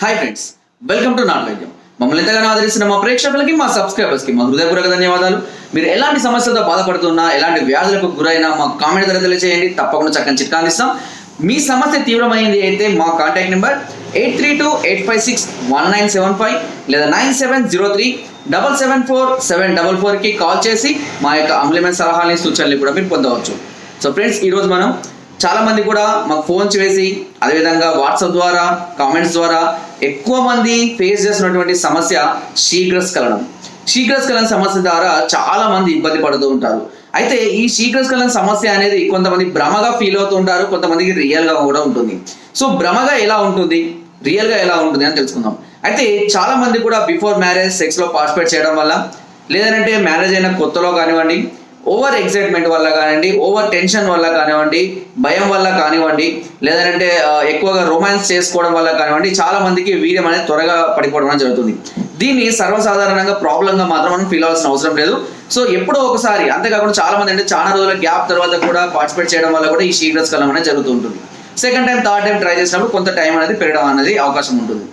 Hi friends, welcome to not వైద్యం. మమ్మల్ని ఎంతగానో ఆదరిస్తున్న మా ప్రేక్షకులకి, మా సబ్స్క్రైబర్స్కి మా హృదయపూర్వక ధన్యవాదాలు. మీరు ఎలాంటి సమస్యలతో బాధపడుతున్నా, ఎలాంటి వ్యాధులకు గురైనా మా కామెంట్ ద్వారా తెలియజేయండి. తప్పకుండా చక్కని చిట్కాలు ఇస్తాం. మీ సమస్య తీవ్రమైంది అయితే మా కాంటాక్ట్ నెంబర్ 8328561975 లేదా 9703774744కి కాల్ చేసి మా యొక్క అమూల్యమైన సలహాలని, సూచనలు కూడా మీరు పొందవచ్చు. సో ఫ్రెండ్స్, ఈరోజు మనం చాలా మంది కూడా మాకు ఫోన్ చేసి, అదేవిధంగా వాట్సాప్ ద్వారా, కామెంట్స్ ద్వారా ఎక్కువ మంది ఫేస్ చేస్తున్నటువంటి సమస్య శీఘ్రస్ఖలనం. శీఘ్రస్ఖలన సమస్య ద్వారా చాలా మంది ఇబ్బంది పడుతూ ఉంటారు. అయితే ఈ శీఘ్రస్ఖలన సమస్య అనేది కొంతమంది భ్రమగా ఫీల్ అవుతూ ఉంటారు, కొంతమందికి రియల్గా కూడా ఉంటుంది. సో భ్రమగా ఎలా ఉంటుంది, రియల్గా ఎలా ఉంటుంది అని తెలుసుకుందాం. అయితే చాలా మంది కూడా బిఫోర్ మ్యారేజ్ సెక్స్లో పార్టిసిపేట్ చేయడం వల్ల, లేదంటే మ్యారేజ్ అయిన కొత్తలో కానివ్వండి, ఓవర్ ఎక్సైట్మెంట్ వల్ల కానివ్వండి, ఓవర్ టెన్షన్ వల్ల కానివ్వండి, భయం వల్ల కానివ్వండి, లేదంటే ఎక్కువగా రొమాన్స్ చేసుకోవడం వల్ల కానివ్వండి, చాలా మందికి వీర్యం అనేది త్వరగా పడిపోవడం జరుగుతుంది. దీన్ని సర్వసాధారణంగా ప్రాబ్లంగా మాత్రం మనం ఫీల్ అవ్వాల్సిన అవసరం లేదు. సో ఎప్పుడో ఒకసారి, అంతేకాకుండా చాలా మంది అంటే చాలా రోజుల గ్యాప్ తర్వాత కూడా పార్టిసిపేట్ చేయడం వల్ల కూడా ఈ శీఘ్రస్ఖలనం అనేది జరుగుతూ ఉంటుంది. Second time, third time try చేసినప్పుడు కొంత టైం అనేది పెరగడం అనేది అవకాశం ఉంటుంది.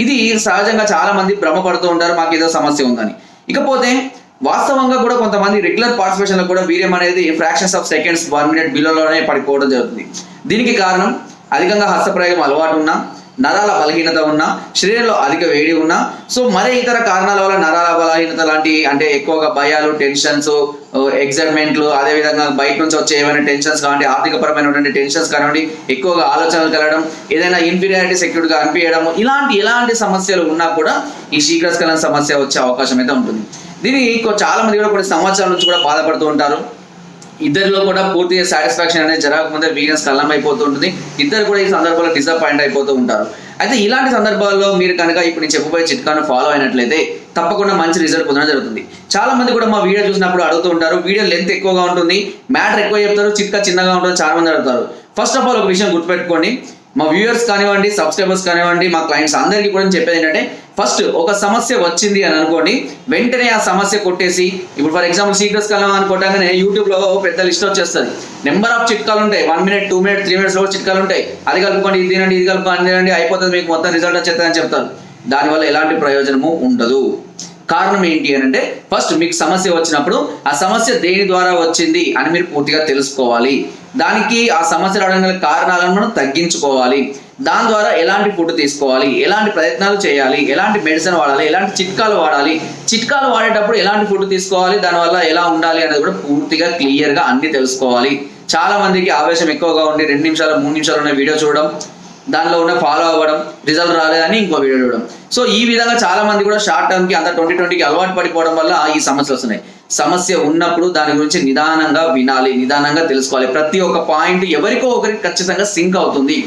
ఇది సహజంగా చాలా మంది భ్రమపడుతూ ఉంటారు, మాకు ఏదో సమస్య ఉందని. ఇకపోతే వాస్తవంగా కూడా కొంతమంది రెగ్యులర్ పార్టిసిపేషన్లో కూడా వీర్యం అనేది ఫ్రాక్షన్స్ ఆఫ్ సెకండ్స్, 1 minute బిలోనే పడిపోవడం జరుగుతుంది. దీనికి కారణం అధికంగా హస్తప్రయోగం అలవాటు ఉన్నా, నరాల బలహీనత ఉన్నా, శరీరంలో అధిక వేడి ఉన్నా, సో మరే ఇతర కారణాల వల్ల నరాల బలహీనత లాంటి, అంటే ఎక్కువగా భయాలు, టెన్షన్స్, ఎగ్జైట్మెంట్లు, అదేవిధంగా బయట నుంచి వచ్చే ఏమైనా టెన్షన్స్ కానివ్వండి, ఆర్థికపరమైనటువంటి టెన్షన్స్ కానివ్వండి, ఎక్కువగా ఆలోచనలు కలగడం, ఏదైనా ఇన్ఫీరియారిటీ సెక్యూర్గా అనిపించడం, ఎలాంటి సమస్యలు ఉన్నా కూడా ఈ శీఘ్రస్ఖలన సమస్య వచ్చే అవకాశం అయితే ఉంటుంది. దీని చాలా మంది కూడా కొన్ని సంవత్సరాల నుంచి కూడా బాధపడుతూ ఉంటారు. ఇద్దరిలో కూడా పూర్తిగా సాటిస్ఫాక్షన్ అనేది జరగకముందే వీనస్ స్ఖలనం అయిపోతూ ఉంటుంది. ఇద్దరు కూడా ఈ సందర్భంలో డిసప్పాయింట్ అయిపోతూ ఉంటారు. అయితే ఇలాంటి సందర్భాల్లో మీరు కనుక ఇప్పుడు నేను చెప్పబోయే చిట్కాను ఫాలో అయినట్లయితే తప్పకుండా మంచి రిజల్ట్ పొందడం జరుగుతుంది. చాలా మంది కూడా మా వీడియో చూసినప్పుడు అడుగుతూ ఉంటారు, వీడియో లెంత్ ఎక్కువగా ఉంటుంది, మ్యాటర్ ఎక్కువ చెప్తారు, చిట్కా చిన్నగా ఉంటుంది, చాలా మంది అడుగుతారు. ఫస్ట్ ఆఫ్ ఆల్ ఒక విషయం గుర్తుపెట్టుకోండి, మా వ్యూయర్స్ కానివ్వండి, సబ్స్క్రైబర్స్ కానివ్వండి, మా క్లయింట్స్ అందరికీ కూడా చెప్పేది ఏంటంటే, ఫస్ట్ ఒక సమస్య వచ్చింది అని అనుకోండి, వెంటనే ఆ సమస్య కొట్టేసి, ఇప్పుడు ఫర్ ఎగ్జాంపుల్ శీఘ్రస్ఖలనం అని కొట్టగానే యూట్యూబ్లో పెద్ద లిస్ట్ వచ్చేస్తుంది. నెంబర్ ఆఫ్ చిట్కాలు ఉంటాయి, 1 minute, 2 minute, 3 minutes చిట్కాలు ఉంటాయి. అది కలుపుకోండి, ఇది తినండి, ఇది కలుపుకోండి, తినండి, అయిపోతుంది, మీకు మొత్తం రిజల్ట్ వచ్చేస్తుందని చెప్తారు. దానివల్ల ఎలాంటి ప్రయోజనము ఉండదు. కారణం ఏంటి అని అంటే, ఫస్ట్ మీకు సమస్య వచ్చినప్పుడు ఆ సమస్య దేని ద్వారా వచ్చింది అని మీరు పూర్తిగా తెలుసుకోవాలి. దానికి ఆ సమస్య రావడానికి గల కారణాలను మనం తగ్గించుకోవాలి. దాని ద్వారా ఎలాంటి ఫుడ్ తీసుకోవాలి, ఎలాంటి ప్రయత్నాలు చేయాలి, ఎలాంటి మెడిసిన్ వాడాలి, ఎలాంటి చిట్కాలు వాడాలి, చిట్కాలు వాడేటప్పుడు ఎలాంటి ఫుడ్ తీసుకోవాలి, దానివల్ల ఎలా ఉండాలి అనేది కూడా పూర్తిగా క్లియర్గా అన్ని తెలుసుకోవాలి. చాలా మందికి ఆవేశం ఎక్కువగా ఉండి 2 నిమిషాలు 3 నిమిషాలు ఉన్న వీడియో చూడడం, దానిలో ఉన్న ఫాలో అవ్వడం, రిజల్ట్ రాలేదని ఇంకో వీడియో చూడడం. సో ఈ విధంగా చాలా మంది కూడా షార్ట్ టర్మ్కి, అంత 2020కి అలవాటు పడిపోవడం వల్ల ఈ సమస్యలు వస్తున్నాయి. సమస్య ఉన్నప్పుడు దాని గురించి నిదానంగా వినాలి, నిదానంగా తెలుసుకోవాలి. ప్రతి ఒక్క పాయింట్ ఎవరికో ఒకరికి ఖచ్చితంగా సింక్ అవుతుంది.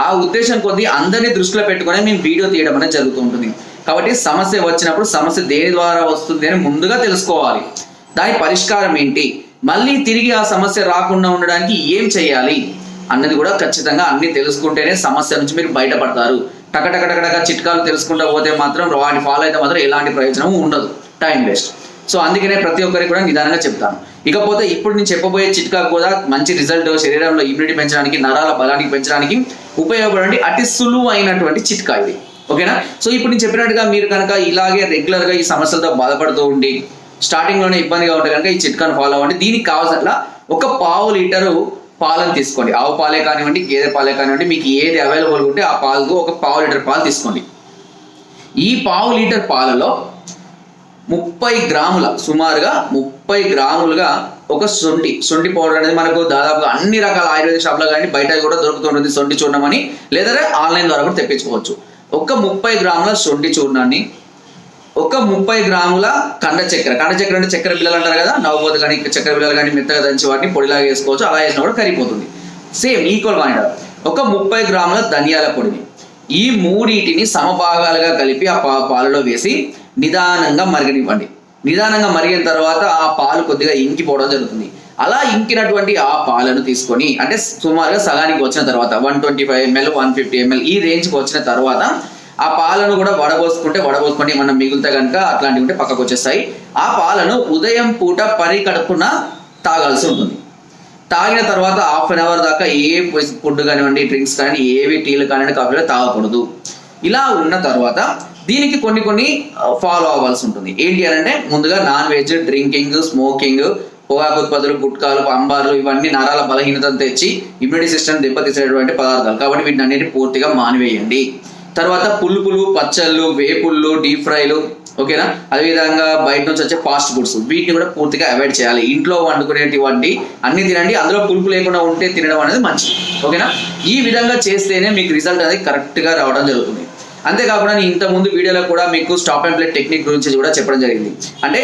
ఆ ఉద్దేశం కొద్దీ అందరినీ దృష్టిలో పెట్టుకొని మేము వీడియో తీయడం అనేది జరుగుతూ ఉంటుంది. కాబట్టి సమస్య వచ్చినప్పుడు సమస్య దేని ద్వారా వస్తుంది అని ముందుగా తెలుసుకోవాలి. దాని పరిష్కారం ఏంటి, మళ్ళీ తిరిగి ఆ సమస్య రాకుండా ఉండడానికి ఏం చేయాలి అన్నది కూడా ఖచ్చితంగా అన్ని తెలుసుకుంటేనే సమస్య నుంచి మీరు బయటపడతారు. టకటక చిట్కాలు తెలుసుకుంటూ పోతే మాత్రం, వాటిని ఫాలో అయితే మాత్రం ఎలాంటి ప్రయోజనం ఉండదు, టైం వేస్ట్. సో అందుకనే ప్రతి ఒక్కరికి కూడా నిదానంగా చెప్తాను. ఇకపోతే ఇప్పుడు నేను చెప్పబోయే చిట్కా కూడా మంచి రిజల్ట్, శరీరంలో ఇమ్యూనిటీ పెంచడానికి, నరాల బలానికి పెంచడానికి ఉపయోగపడండి అతి సులువు అయినటువంటి చిట్కా ఇది. ఓకేనా? సో ఇప్పుడు నేను చెప్పినట్టుగా మీరు కనుక ఇలాగే రెగ్యులర్గా ఈ సమస్యలతో బాధపడుతూ ఉండి స్టార్టింగ్లోనే ఇబ్బందిగా ఉంటే కనుక ఈ చిట్కాను ఫాలో అవ్వండి. దీనికి కావాల్సిన 1 పావు లీటరు పాలను తీసుకోండి. ఆవు పాలే కానివ్వండి, గేదె పాలే కానివ్వండి, మీకు ఏది అవైలబుల్ ఉంటే ఆ పాలకు 1 పావు లీటర్ పాలు తీసుకోండి. ఈ పావు లీటర్ పాలలో 30 గ్రాముల, సుమారుగా 30 గ్రాములుగా ఒక సొంటి పౌడర్ అనేది మనకు దాదాపుగా అన్ని రకాల ఆయుర్వేద షాప్లో కానీ బయట కూడా దొరుకుతుంటుంది సొంటి చూర్ణం అని, లేదా ఆన్లైన్ ద్వారా కూడా తెప్పించుకోవచ్చు. 30 గ్రాముల సొంటి చూర్ణాన్ని, 30 గ్రాముల కండ చక్కెర అంటే చక్కెర బిళ్ళలు అంటారు కదా, నవ్వుపోతు కానీ చక్కెర బిళ్ళలు కానీ మెత్తగా దంచి వాటిని పొడిలాగా వేసుకోవచ్చు. అలా వేసినా కూడా కరిగిపోతుంది. Same equal quantity. 30 గ్రాముల ధనియాల పొడిని, ఈ మూడింటిని సమభాగాలుగా కలిపి ఆ పాలలో వేసి నిదానంగా మరగనివ్వండి. నిదానంగా మరిగిన తర్వాత ఆ పాలు కొద్దిగా ఇంకిపోవడం జరుగుతుంది. అలా ఇంకినటువంటి ఆ పాలను తీసుకొని, అంటే సుమారుగా సగానికి వచ్చిన తర్వాత 125 ml, 150 ml ఈ రేంజ్కి వచ్చిన తర్వాత ఆ పాలను కూడా వడబోసుకుంటే మనం మిగులుతా కనుక అట్లాంటివి ఉంటే పక్కకు వచ్చేస్తాయి. ఆ పాలను ఉదయం పూట పరికడుపున తాగాల్సి ఉంటుంది. తాగిన తర్వాత 1/2 hour దాకా ఏ ఫుడ్ కానివ్వండి, డ్రింక్స్ కానీ, ఏవి టీలు కానివ్వండి, కాఫీలు తాగకూడదు. ఇలా ఉన్న తర్వాత దీనికి కొన్ని ఫాలో అవ్వాల్సి ఉంటుంది. ఏంటి అని అంటే ముందుగా నాన్ వెజ్, డ్రింకింగ్, స్మోకింగ్, పొగాకు ఉత్పత్తులు, గుట్కాలు, అంబార్లు ఇవన్నీ నరాల బలహీనతను తెచ్చి ఇమ్యూనిటీ సిస్టమ్ దెబ్బతీసేటువంటి పదార్థాలు కాబట్టి వీటిని అన్నిటి పూర్తిగా మానివేయండి. తర్వాత పులుపులు, పచ్చళ్ళు, వేపుళ్ళు, డీప్ ఫ్రైలు, ఓకేనా, అదేవిధంగా బయట నుంచి వచ్చే ఫాస్ట్ ఫుడ్స్ వీటిని కూడా పూర్తిగా అవాయిడ్ చేయాలి. ఇంట్లో వండుకునేటువంటి అన్ని తినండి, అందులో పులుపు లేకుండా ఉంటే తినడం అనేది మంచిది. ఓకేనా, ఈ విధంగా చేస్తేనే మీకు రిజల్ట్ అనేది కరెక్ట్గా రావడం జరుగుతుంది. అంతేకాకుండా నేను ఇంతకుముందు వీడియోలో కూడా మీకు స్టాప్ అండ్ ప్లే టెక్నిక్ గురించి కూడా చెప్పడం జరిగింది. అంటే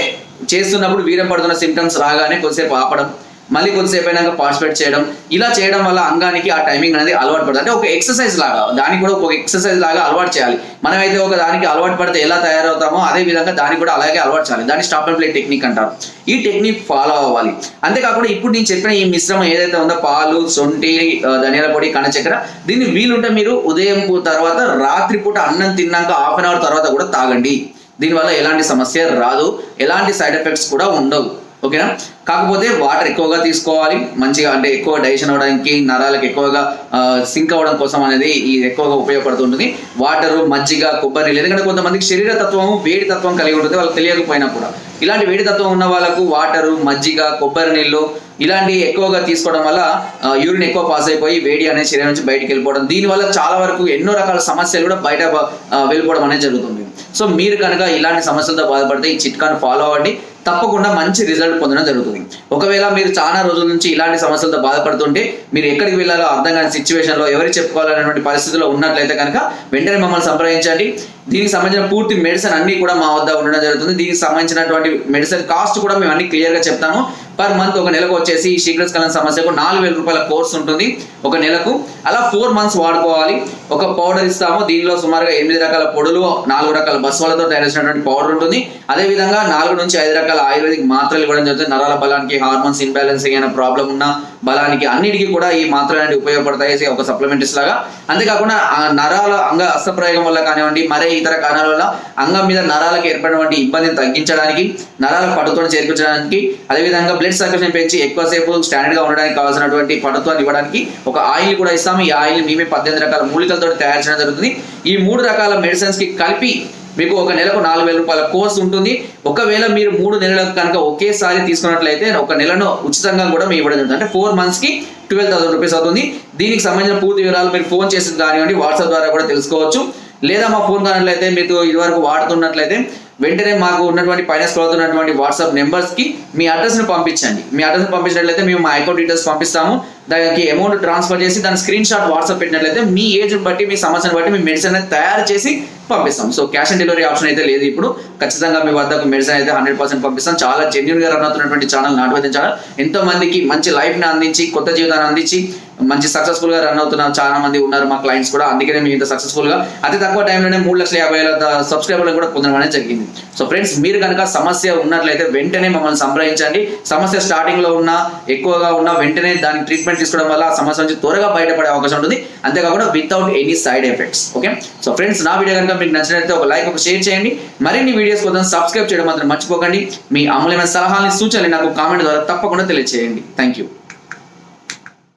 చేస్తున్నప్పుడు వీరం పడుతున్న సిమ్టమ్స్ రాగానే కొద్దిసేపు ఆపడం, మళ్ళీ కొద్దిసేపు అయినాక పార్టిసిపేట్ చేయడం, ఇలా చేయడం వల్ల అంగానికి ఆ టైమింగ్ అనేది అలవాటు పడుతుంది. అంటే ఒక ఎక్సర్సైజ్ లాగా, దానికి కూడా ఒక ఎక్సర్సైజ్ లాగా అలవాటు చేయాలి. మనమైతే ఒక దానికి అలవాటు పడితే ఎలా తయారవుతామో అదే విధంగా దానికి కూడా అలాగే అలవాటు చేయాలి. దాన్ని స్టాప్ అండ్ ప్లే టెక్నిక్ అంటారు. ఈ టెక్నిక్ ఫాలో అవ్వాలి. అంతేకాకుండా ఇప్పుడు నేను చెప్పిన ఈ మిశ్రమం ఏదైతే ఉందో పాలు, సొంటి, ధనియాల పొడి, కణ చక్కెర, దీన్ని వీలుంటే మీరు ఉదయం తర్వాత రాత్రిపూట అన్నం తిన్నాక హాఫ్ అన్ అవర్ తర్వాత కూడా తాగండి. దీనివల్ల ఎలాంటి సమస్య రాదు, ఎలాంటి సైడ్ ఎఫెక్ట్స్ కూడా ఉండవు. ఓకేనా, కాకపోతే వాటర్ ఎక్కువగా తీసుకోవాలి మంచిగా, అంటే ఎక్కువ డైజెషన్ అవ్వడానికి, నరాలకు ఎక్కువగా సింక్ అవ్వడం కోసం అనేది ఇది ఎక్కువగా ఉపయోగపడుతుంటుంది. వాటరు, మజ్జిగ, కొబ్బరి నీళ్ళు. ఎందుకంటే కొంతమందికి శరీర తత్వం, వేడి తత్వం కలిగి ఉంటుంది, వాళ్ళకి తెలియకపోయినా కూడా. ఇలాంటి వేడి తత్వం ఉన్న వాళ్ళకు వాటరు, మజ్జిగ, కొబ్బరి నీళ్ళు ఇలాంటివి ఎక్కువగా తీసుకోవడం వల్ల యూరిన్ ఎక్కువ పాస్ అయిపోయి వేడి అనేది శరీరం నుంచి బయటకు వెళ్ళిపోవడం, దీనివల్ల చాలా వరకు ఎన్నో రకాల సమస్యలు కూడా బయట వెళ్ళిపోవడం అనేది జరుగుతుంది. సో మీరు కనుక ఇలాంటి సమస్యలతో బాధపడితే ఈ చిట్కాను ఫాలో అవ్వండి, తప్పకుండా మంచి రిజల్ట్ పొందడం జరుగుతుంది. ఒకవేళ మీరు చాలా రోజుల నుంచి ఇలాంటి సమస్యలతో బాధపడుతుంటే మీరు ఎక్కడికి వెళ్ళాలో అర్థం కాని సిచ్యువేషన్లో, ఎవరికి చెప్పుకోవాలనేటువంటి పరిస్థితిలో ఉన్నట్లయితే కనుక వెంటనే మమ్మల్ని సంప్రదించండి. దీనికి సంబంధించిన పూర్తి మెడిసిన్ అన్ని కూడా మా వద్ద ఉండడం జరుగుతుంది. దీనికి సంబంధించినటువంటి మెడిసిన్ కాస్ట్ కూడా మేము అన్ని క్లియర్గా చెప్తాము. పర్ మంత్ ఒక నెలకు వచ్చేసి ఈ శీఘ్రస్ఖలన సమస్యకు 4,000 రూపాయల కోర్స్ ఉంటుంది ఒక నెలకు. అలా 4 months వాడుకోవాలి. ఒక పౌడర్ ఇస్తాము, దీనిలో సుమారుగా 8 రకాల పొడులు, 4 రకాల బస్వాలతో తయారు చేసినటువంటి పౌడర్ ఉంటుంది. అదేవిధంగా 4 నుంచి 5 రకాల ఆయుర్వేదిక్ మాత్రలు ఇవ్వడం జరుగుతుంది. నరాల బలానికి, హార్మోన్స్ ఇన్బ్యాలెన్సింగ్ అయిన ప్రాబ్లం ఉన్న బలానికి అన్నిటికీ కూడా ఈ మాత్రలు అనేవి ఉపయోగపడతాయి ఒక సప్లిమెంటరీస్ లాగా. అంతేకాకుండా ఆ నరాల అంగ అస్తప్రయోగం వల్ల కానివ్వండి, మరే ఇతర కారణాల వల్ల అంగం మీద నరాలకు ఏర్పడినటువంటి ఇబ్బందిని తగ్గించడానికి, నరాల పటుత్వం చేర్పించడానికి, అదేవిధంగా బ్లడ్ సర్క్యులేషన్ పెంచి ఎక్కువసేపు స్టాండర్డ్ గా ఉండడానికి కావాల్సినటువంటి పటుత్వాన్ని ఇవ్వడానికి ఒక ఆయిల్ కూడా ఇస్తాము. ఈ ఆయిల్ మేమే 18 రకాల మూలికలతో తయారు చేయడం జరుగుతుంది. ఈ 3 రకాల మెడిసిన్స్ కి కలిపి మీకు ఒక నెలకు 4,000 రూపాయల కోర్స్ ఉంటుంది. ఒకవేళ మీరు 3 నెలలకు కనుక ఒకేసారి తీసుకున్నట్లయితే ఒక నెలను ఉచితంగా కూడా మేము ఇవ్వడం జరుగుతుంది. అంటే 4 months కి 12,000 రూపీస్ అవుతుంది. దీనికి సంబంధించిన పూర్తి వివరాలు మీరు ఫోన్ చేసి కానివ్వండి, వాట్సాప్ ద్వారా కూడా తెలుసుకోవచ్చు. లేదా మా ఫోన్ కానట్లయితే మీకు ఇదివరకు వాడుతున్నట్లయితే వెంటనే మాకు ఉన్నటువంటి పైన స్క్రోల్ అవుతున్నటువంటి వాట్సాప్ నెంబర్స్ కి మీ అడ్రస్ ని పంపించండి. మీ అడ్రస్ ని పంపించినట్లయితే మేము మా అకౌంట్ డీటెయిల్స్ పంపిస్తాము. దానికి అమౌంట్ ట్రాన్స్ఫర్ చేసి దాని స్క్రీన్ షాట్ వాట్సాప్ పెట్టినట్లయితే మీ ఏజ్ బట్టి, మీ సమస్యను బట్టి మీ మెడిసిన్ అనేది తయారు చేసి పంపిస్తాం. So cash on delivery option అయితే లేదు. ఇప్పుడు ఖచ్చితంగా మీ వద్దకు మెడిసిన్ అయితే 100% పంపిస్తాం. చాలా జెన్యూన్ గా రన్ అవుతున్నటువంటి ఛానల్ నాటు వైద్యం ఛానల్. ఎంతో మందికి మంచి లైఫ్ ని అందించి, కొత్త జీవితాన్ని అందించి మంచి సక్సెస్ఫుల్ గా రన్ అవుతున్న చాలా మంది ఉన్నారు మా క్లయింట్స్ కూడా. అందుకనే మేము ఇంత సక్సెస్ఫుల్ గా అతి తక్కువ టైంలోనే 3,50,000 సబ్స్క్రైబర్లు కూడా పొందడం అనేది జరిగింది. సో ఫ్రెండ్స్, మీరు కనుక సమస్య ఉన్నట్లయితే వెంటనే మమ్మల్ని సంప్రదించండి. సమస్య స్టార్టింగ్ లో ఉన్నా, ఎక్కువగా ఉన్నా వెంటనే దానికి ట్రీట్మెంట్ తీసుకోవడం వల్ల ఆ సమస్య నుంచి త్వరగా బయటపడే అవకాశం ఉంటుంది. అంతేకాకుండా without any side effects. Okay, so friends, నా వీడియో కనుక మీకు నచ్చినట్లయితే ఒక లైక్, ఒక షేర్ చేయండి. మరిన్ని వీడియోస్ కోసం సబ్స్క్రైబ్ చేయడం మాత్రం మర్చిపోకండి. మీ అమూల్యమైన సలహాలని, సూచనలు నాకు కామెంట్ ద్వారా తప్పకుండా తెలియజేయండి. Thank you.